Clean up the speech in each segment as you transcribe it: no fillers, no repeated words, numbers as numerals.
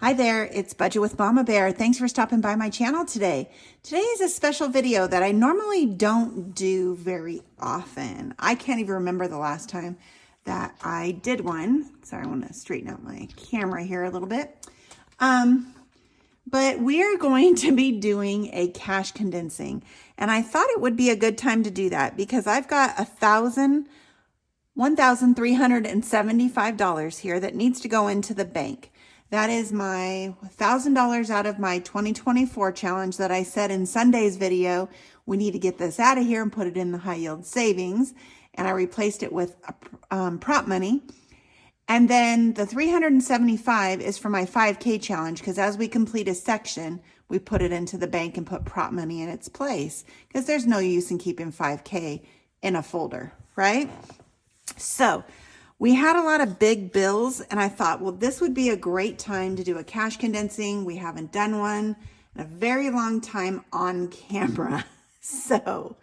Hi there, it's Budget with Mama Bear. Thanks for stopping by my channel today. Today is a special video that I normally don't do very often. I can't even remember the last time that I did one. Sorry, I want to straighten out my camera here a little bit. But we are going to be doing a cash condensing. And I thought it would be a good time to do that because I've got $1,375 here that needs to go into the bank. That is my $1,000 out of my 2024 challenge that I said in Sunday's video. We need to get this out of here and put it in the high yield savings. And I replaced it with prop money. And then the 375 is for my 5K challenge because as we complete a section, we put it into the bank and put prop money in its place because there's no use in keeping 5K in a folder, right? So we had a lot of big bills and I thought, well, this would be a great time to do a cash condensing. We haven't done one in a very long time on camera. So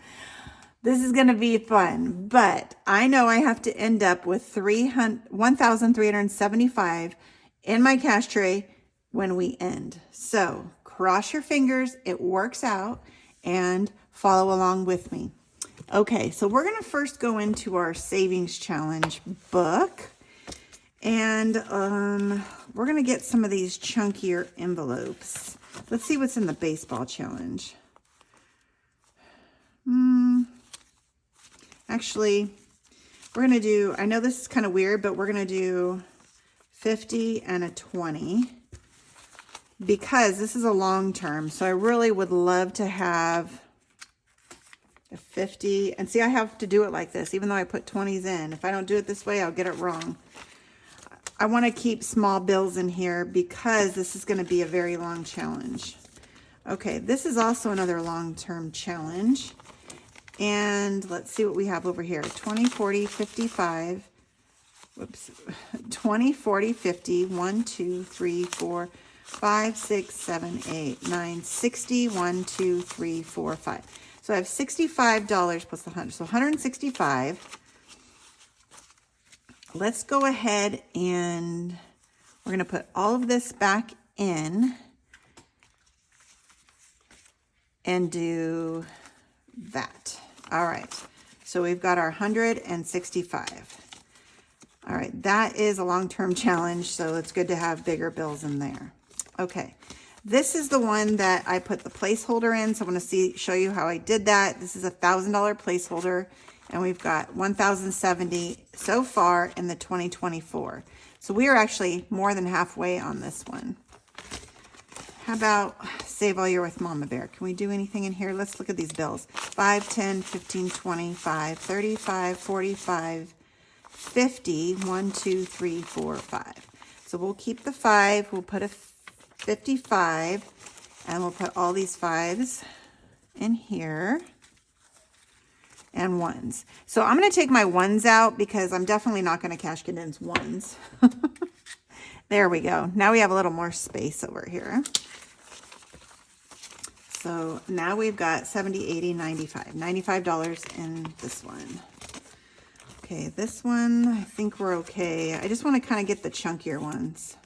this is going to be fun, but I know I have to end up with $1,375 in my cash tray when we end. So cross your fingers, it works out, and follow along with me. Okay, so we're going to first go into our savings challenge book, and we're going to get some of these chunkier envelopes. Let's see what's in the baseball challenge. Actually, we're going to do, I know this is kind of weird, but we're going to do 50 and a 20 because this is a long term. So I really would love to have a 50, and see, I have to do it like this, even though I put 20s in. If I don't do it this way, I'll get it wrong. I want to keep small bills in here because this is going to be a very long challenge. Okay, this is also another long-term challenge. And let's see what we have over here. 20, 40, 55. Whoops. 20, 40, 50. 1, 2, 3, 4, 5, 6, 7, 8, 9, 60. 1, 2, 3, 4, 5. So I have $65 plus the 100, so 165. Let's go ahead and we're going to put all of this back in and do that. All right, so we've got our 165. All right, that is a long-term challenge, so it's good to have bigger bills in there. Okay. This is the one that I put the placeholder in, so I want to show you how I did that. This is a $1,000 placeholder, and we've got 1,070 so far in the 2024. So we are actually more than halfway on this one. How about Save All Year with Mama Bear? Can we do anything in here? Let's look at these bills. 5, 10, 15, 25, 35, 45, 50, 1, 2, 3, 4, 5. So we'll keep the 5. We'll put a 55, and we'll put all these 5s in here and 1s. So I'm going to take my 1s out because I'm definitely not going to cash condense 1s. There we go. Now we have a little more space over here. So now we've got 70, 80, 95. $95 in this one. Okay, this one, I think we're okay. I just want to kind of get the chunkier ones.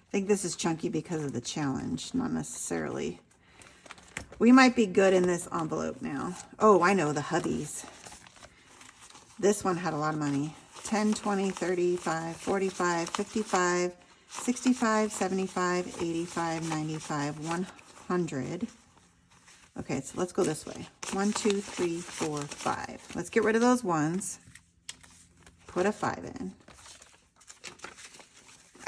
I think this is chunky because of the challenge, not necessarily. We might be good in this envelope now. Oh, I know, the hubbies. This one had a lot of money. 10, 20, 35, 45, 55, 65, 75, 85, 95, 100. Okay, so let's go this way. 1, 2, 3, 4, 5. Let's get rid of those 1s. Put a 5 in.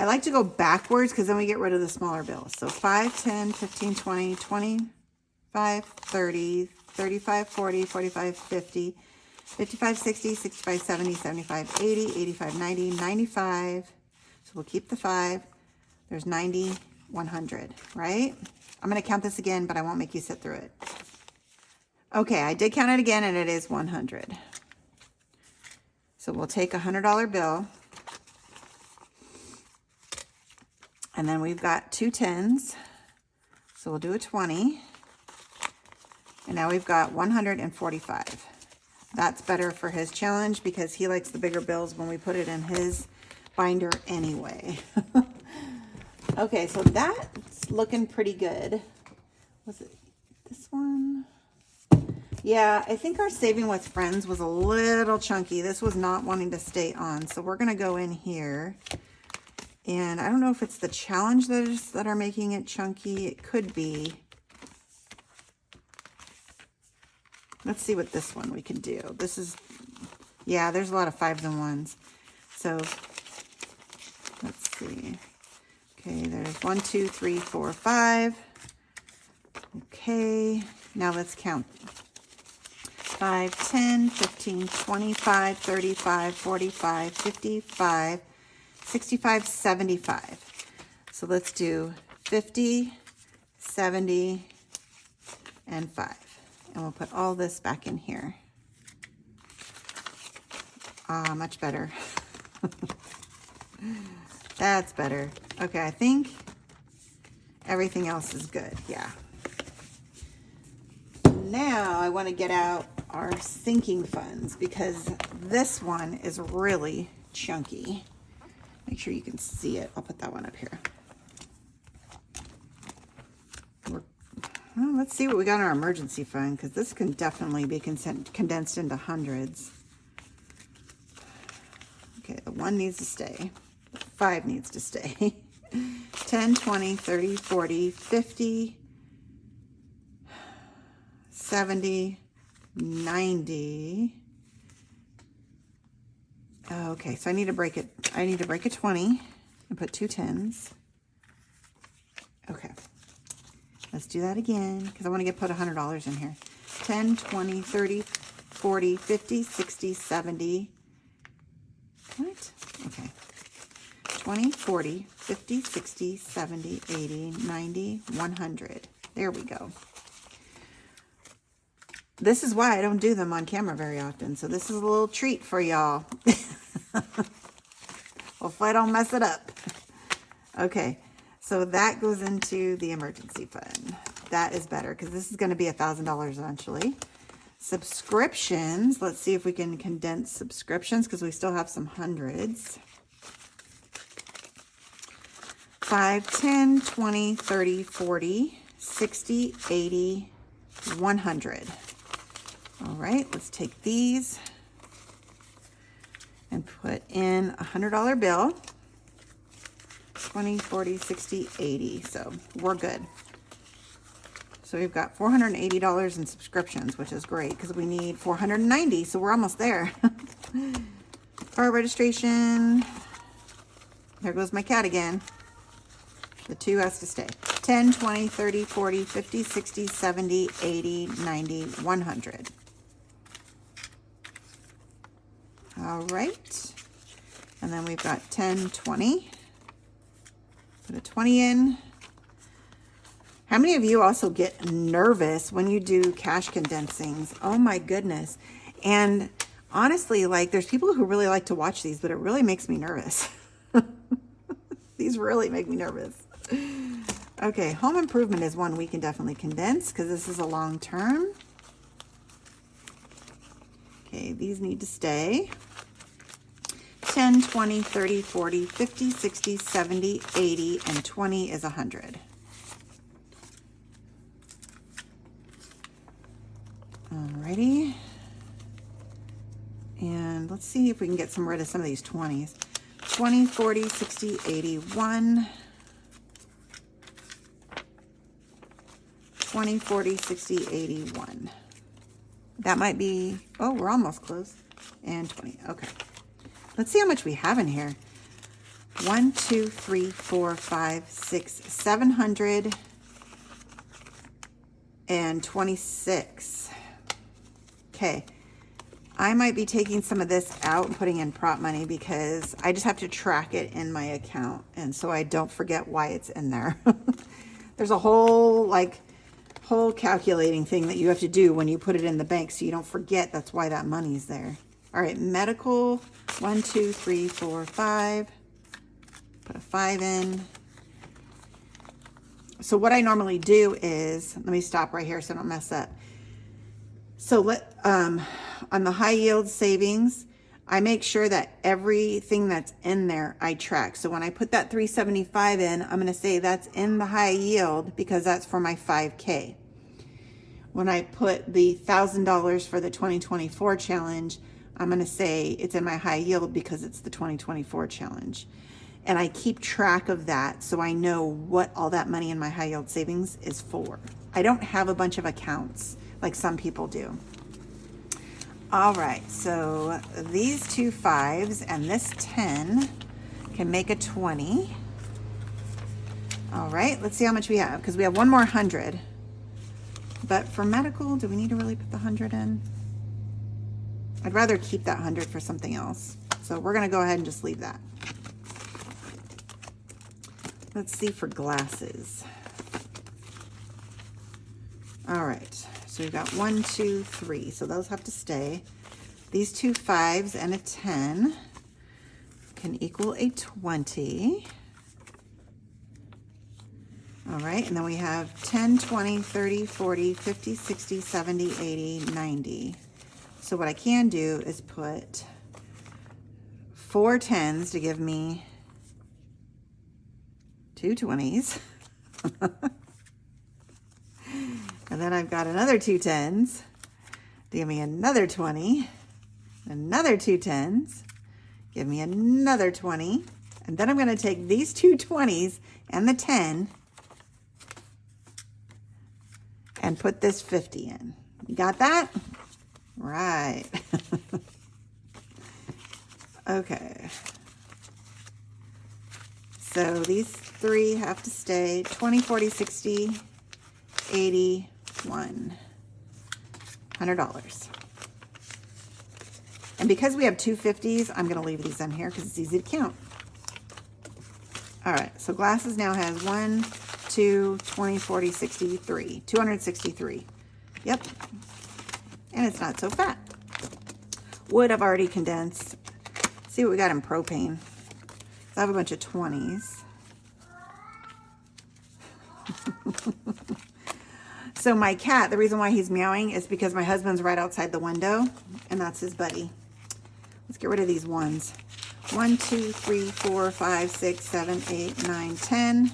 I like to go backwards because then we get rid of the smaller bills. So 5, 10, 15, 20, 25, 30, 35, 40, 45, 50, 55, 60, 65, 70, 75, 80, 85, 90, 95. So we'll keep the 5. There's 90, 100, right? I'm going to count this again, but I won't make you sit through it. Okay, I did count it again, and it is 100. So we'll take a $100 bill. And then we've got 2 10s. So we'll do a 20. And now we've got 145. That's better for his challenge because he likes the bigger bills when we put it in his binder anyway. Okay, so that's looking pretty good. Was it this one? Yeah, I think our saving with friends was a little chunky. This was not wanting to stay on. So we're going to go in here. And I don't know if it's the challenge that are making it chunky. It could be. Let's see what this one we can do. This is, yeah, there's a lot of 5s and 1s. So let's see. Okay, there's 1, 2, 3, 4, 5. Okay, now let's count. 5, 10, 15, 25, 35, 45, 55, 65, 75. So let's do 50, 70, and 5. And we'll put all this back in here. Ah, much better. That's better. Okay, I think everything else is good. Yeah. Now I want to get out our sinking funds because this one is really chunky. Make sure you can see it. I'll put that one up here. Well, let's see what we got in our emergency fund because this can definitely be condensed into hundreds. Okay, the 1 needs to stay. The 5 needs to stay. 10, 20, 30, 40, 50, 70, 90. Okay, so I need to break it. I need to break a 20 and put 2 10s. Okay, let's do that again because I want to put $100 in here. 10, 20, 30, 40, 50, 60, 70. What? Okay. 20, 40, 50, 60, 70, 80, 90, 100. There we go. This is why I don't do them on camera very often. So this is a little treat for y'all. Hopefully I don't mess it up. Okay, so that goes into the emergency fund. That is better because this is going to be $1,000 eventually. Subscriptions. Let's see if we can condense subscriptions because we still have some hundreds. 5, 10, 20, 30, 40, 60, 80, 100. All right, let's take these and put in a $100 bill. 20, 40, 60, 80. So we're good. So we've got $480 in subscriptions, which is great because we need 490. So we're almost there. Car registration. There goes my cat again. The 2 has to stay. 10, 20, 30, 40, 50, 60, 70, 80, 90, 100. All right. And then we've got 10, 20. Put a 20 in. How many of you also get nervous when you do cash condensings? Oh my goodness. And honestly, like there's people who really like to watch these, but it really makes me nervous. These really make me nervous. Okay, home improvement is one we can definitely condense because this is a long term. Okay, these need to stay. 10, 20, 30, 40, 50, 60, 70, 80, and 20 is 100. Alrighty. And let's see if we can get rid of some of these 20s. 20, 40, 60, 81. 20, 40, 60, 81. That might be, oh, we're almost close. And 20, okay. Let's see how much we have in here. 1, 2, 3, 4, 5, 6, 700 and 26. Okay. I might be taking some of this out and putting in prop money because I just have to track it in my account. And so I don't forget why it's in there. There's a whole calculating thing that you have to do when you put it in the bank so you don't forget that's why that money's there. All right, medical, 1, 2, 3, 4, 5. Put a 5 in. So what I normally do is, let me stop right here so I don't mess up. So on the high yield savings, I make sure that everything that's in there I track. So when I put that 375 in, I'm going to say that's in the high yield because that's for my 5K. When I put the $1,000 for the 2024 challenge, I'm going to say it's in my high yield because it's the 2024 challenge. And I keep track of that so I know what all that money in my high yield savings is for. I don't have a bunch of accounts like some people do. All right, so these two 5s and this 10 can make a 20. All right, let's see how much we have because we have one more 100. But for medical, do we need to really put the 100 in? I'd rather keep that 100 for something else. So we're gonna go ahead and just leave that. Let's see for glasses. All right, so we've got 1, 2, 3. So those have to stay. These two 5s and a 10 can equal a 20. All right, and then we have 10, 20, 30, 40, 50, 60, 70, 80, 90. So what I can do is put 4 10s to give me 2 20s. And then I've got another 2 10s to give me another 20, another 2 10s, give me another 20. And then I'm going to take these 2 20s and the 10 and put this 50 in. You got that? Right. Okay. So these 3 have to stay. 20, 40, 60, 80, 1. $100. And because we have 2 50s, I'm going to leave these in here because it's easy to count. All right, so glasses now has 1, 2, 20, 40, 63. 263. Yep. And it's not so fat. Wood I've already condensed. See what we got in propane. So I have a bunch of 20s. So my cat, the reason why he's meowing is because my husband's right outside the window, and that's his buddy. Let's get rid of these 1s. 1, 2, 3, 4, 5, 6, 7, 8, 9, 10.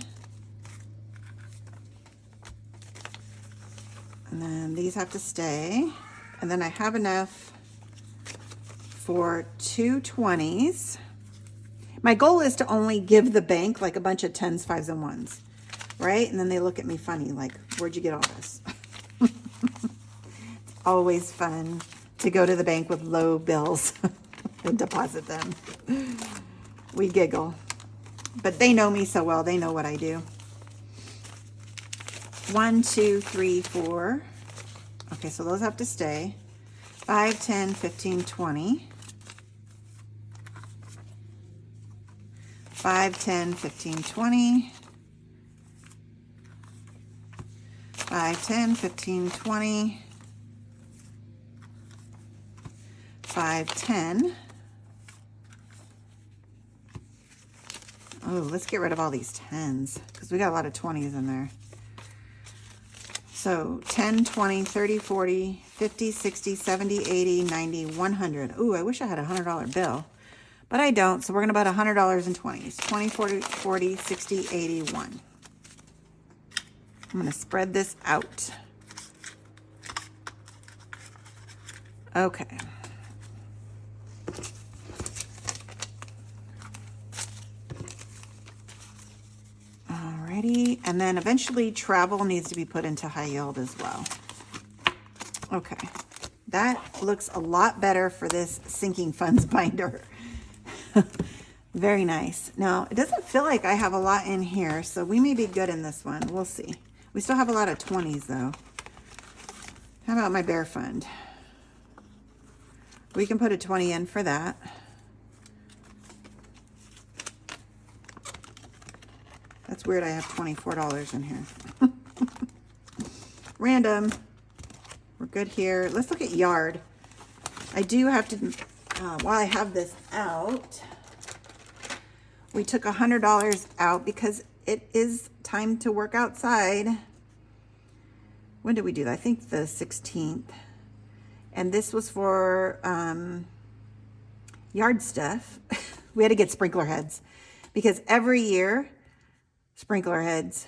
And then these have to stay. And then I have enough for 2 20s. My goal is to only give the bank like a bunch of 10s, 5s, and 1s, right? And then they look at me funny, like, where'd you get all this? It's always fun to go to the bank with low bills and deposit them. We giggle. But they know me so well, they know what I do. 1, 2, 3, 4. Okay, so those have to stay. 5, 10, 15, 20. 5, 10, 15, 20. 5, 10, 15, 20. 5, 10. Oh, let's get rid of all these 10s because we got a lot of 20s in there. So 10, 20, 30, 40, 50, 60, 70, 80, 90, 100. Ooh, I wish I had a $100 bill, but I don't. So we're going to put $100 in 20s. 20, 40, 40, 60, 80, 1. I'm going to spread this out. Okay. Alrighty, and then eventually travel needs to be put into high yield as well. Okay, that looks a lot better for this sinking funds binder. Very nice. Now, it doesn't feel like I have a lot in here, so we may be good in this one. We'll see. We still have a lot of 20s though. How about my bear fund? We can put a 20 in for that. That's weird, I have $24 in here. Random. We're good here. Let's look at yard. I do have to, while I have this out, we took $100 out because it is time to work outside. When did we do that? I think the 16th. And this was for yard stuff, we had to get sprinkler heads because every year sprinkler heads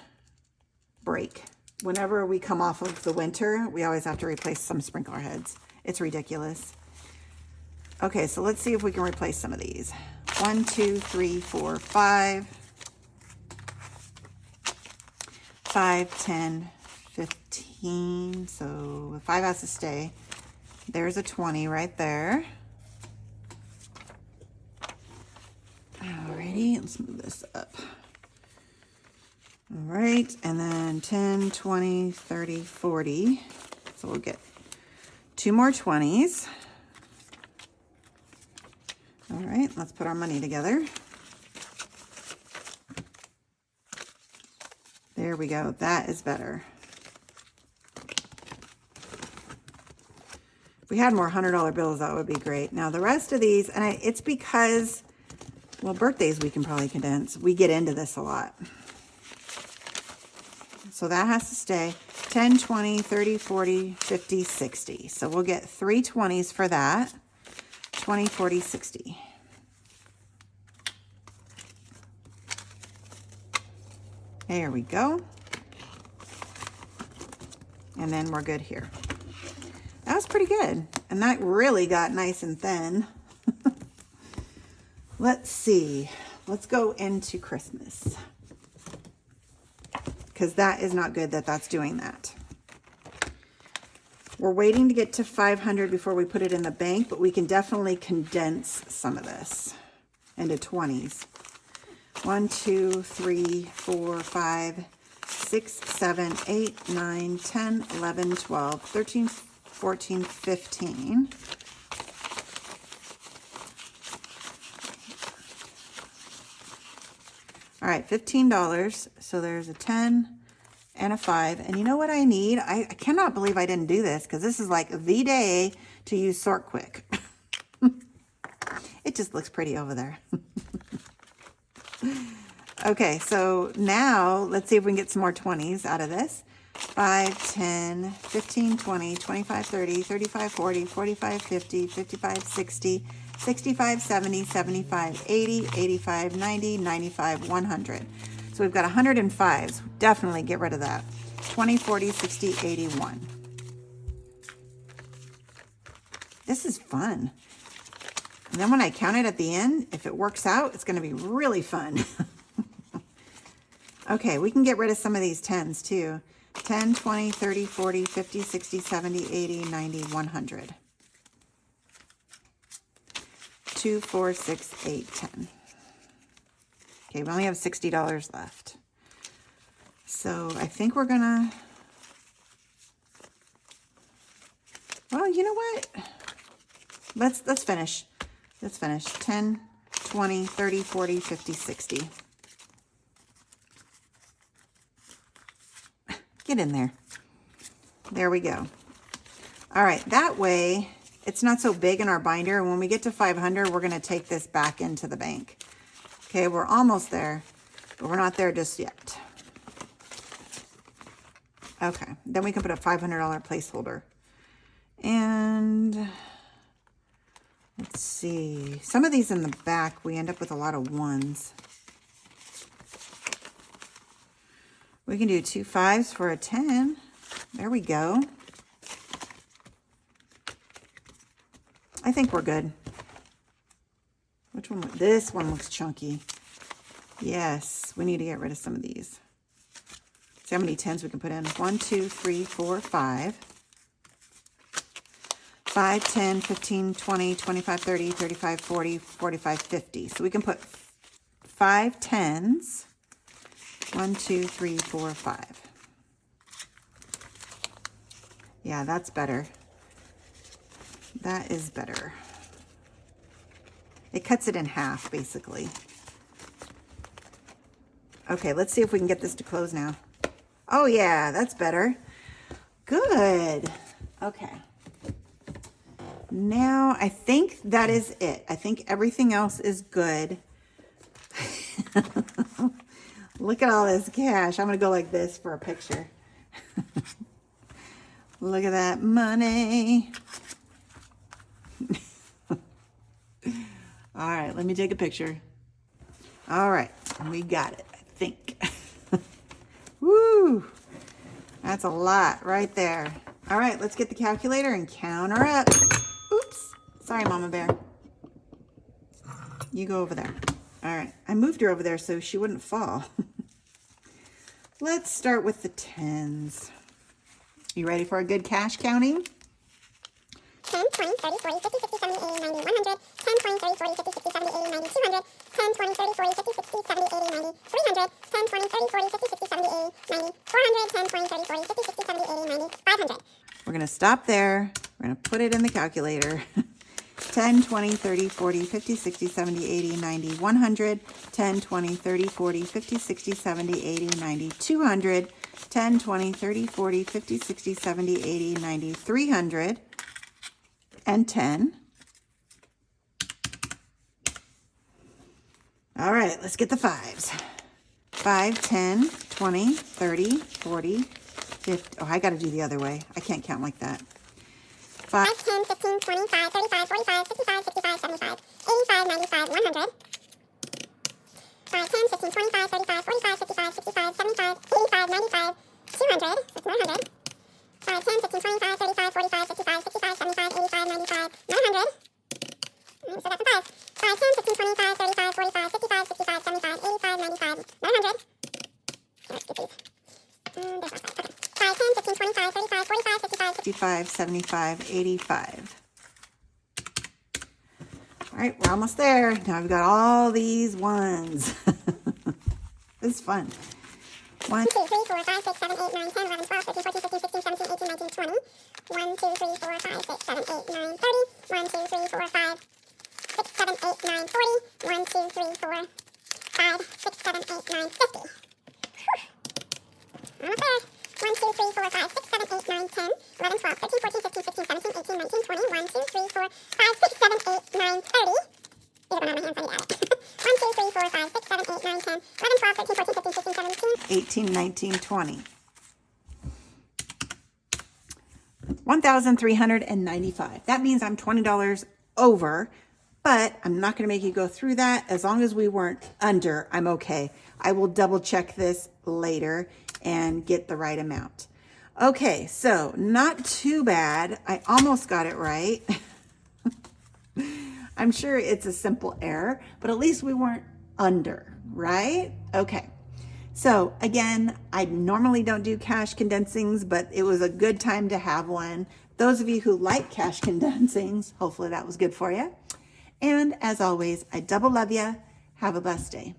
break. Whenever we come off of the winter, we always have to replace some sprinkler heads. It's ridiculous. Okay, so let's see if we can replace some of these. 1, 2, 3, 4, 5. 5, 10, 15. So 5 has to stay. There's a 20 right there. Alrighty, let's move this up. All right, and then 10, 20, 30, 40. So we'll get 2 more 20s. All right, let's put our money together. There we go. That is better. If we had more $100 bills, that would be great. Now the rest of these, and it's because, well, birthdays we can probably condense. We get into this a lot. So that has to stay. 10, 20, 30, 40, 50, 60. So we'll get 3 20s for that. 20, 40, 60. There we go. And then we're good here. That was pretty good. And that really got nice and thin. Let's see. Let's go into Christmas. Because that is not good that that's doing that. We're waiting to get to 500 before we put it in the bank, but we can definitely condense some of this into 20s. 1, 2, 3, 4, 5, 6, 7, 8, 9, 10, 11, 12, 13, 14, 15. All right, $15. So there's a 10 and a 5. And you know what I need? I cannot believe I didn't do this because this is like the day to use Sort Quick. It just looks pretty over there. Okay, so now let's see if we can get some more 20s out of this. 5, 10, 15, 20, 25, 30, 35, 40, 45, 50, 55, 60, 65, 70, 75, 80, 85, 90, 95, 100. So we've got 105s. Definitely get rid of that. 20, 40, 60, 81. This is fun. And then when I count it at the end, if it works out, it's going to be really fun. Okay, we can get rid of some of these 10s too. 10, 20, 30, 40, 50, 60, 70, 80, 90, 100. 2, 4, 6, 8, 10. Okay, we only have $60 left. So I think we're gonna, well, you know what? Let's finish. Let's finish. 10, 20, 30, 40, 50, 60. Get in there. There we go. All right, that way it's not so big in our binder. And when we get to 500, we're gonna take this back into the bank. Okay, we're almost there, but we're not there just yet. Okay, then we can put a $500 placeholder. And let's see, some of these in the back, we end up with a lot of 1s. We can do 2 5s for a 10. There we go. I think we're good. Which one? This one looks chunky. Yes, we need to get rid of some of these. See how many 10s we can put in. 1, 2, 3, 4, 5. 5, 10, 15, 20, 25, 30, 35, 40, 45, 50. So we can put 5 10s. 1, 2, 3, 4, 5. Yeah, that's better. That is better. It cuts it in half, basically. Okay, let's see if we can get this to close now. Oh, yeah, that's better. Good. Okay. Now, I think that is it. I think everything else is good. Look at all this cash. I'm going to go like this for a picture. Look at that money. All right, let me take a picture. All right, we got it, I think. Woo! That's a lot right there. All right, let's get the calculator and count her up. Oops. Sorry, Mama Bear. You go over there. All right, I moved her over there so she wouldn't fall. Let's start with the tens. You ready for a good cash counting? 10, 20, 30, 40, 50, 60, 70, 80, 90, 100, 10, 20, 30, 40, 50, 60, 70, 80, 90, 200, 10, 20, 30, 40, 50, 60, 70, 80, 90, 300, 10, 20, 30, 40, 50, 60, 70, 80, 90, 400, 10, 20, 30, 40, 50, 60, 70, 80, 90, 500. We're going to stop there. We're going to put it in the calculator. 10, 20, 30, 40, 50, 60, 70, 80, 90, 100, 10, 20, 30, 40, 50, 60, 70, 80, 90, 200, 10, 20, 30, 40, 50, 60, 70, 80, 90, 300, and 10. All right, let's get the fives. 5, 10, 20, 30, 40, 50. Oh, I got to do the other way. I can't count like that. 5, 10, 15, 25, 35, 45, 55, 65, 75, 85, 95, 100. 5, 10, 15, 25, 35, 45, 55, 65, 75, 85, 95, 200. That's 900. 5, 10, 15, 25, 35, 45, 55, 65, 75, 85, 95, 900. So that's a 5. 5, 10, 15, 25, 35, 45, 55, 65, 75, 85, 95, 900. Let's get these. There's my 5. Okay. 5, 10, 15, 25, 35, 45, 55, 55, 75, 85. All right, we're almost there. Now we've got all these ones. This is fun. 1, 2, 3, 4, 5, 6, 7, 8, 9, 10, 11, 12, 13, 14, 15, 16, 17, 18, 19, 20. 1, 2, 3, 4, 5, 6, 7, 8, 9, 30. 1, 2, 3, 4, 5, 6, 7, 8, 9, 40. 1, 2, 3, 4, 5, 6, 7, 8, 9, 50. Almost there. 1, 2, 3, 4, 5, 6, 7, 8, 9, 10, 11, 12, 13, 14, 15, 16, 17, 18, 19, 20. 1, 2, 3, 4, 5, 6, 7, 8, 9, 30. These are going on my hands, I need to add it. 1, 2, 3, 4, 5, 6, 7, 8, 9, 10, 11, 12, 13, 14, 15, 16, 17. 18, 19, 20. 1,395. That means I'm $20 over, but I'm not going to make you go through that. As long as we weren't under, I'm okay. I will double check this later and get the right amount. Okay, so not too bad. I almost got it right. I'm sure it's a simple error, but at least we weren't under, right? Okay. So again, I normally don't do cash condensings, but it was a good time to have one. Those of you who like cash condensings, hopefully that was good for you. And as always, I double love you. Have a blessed day.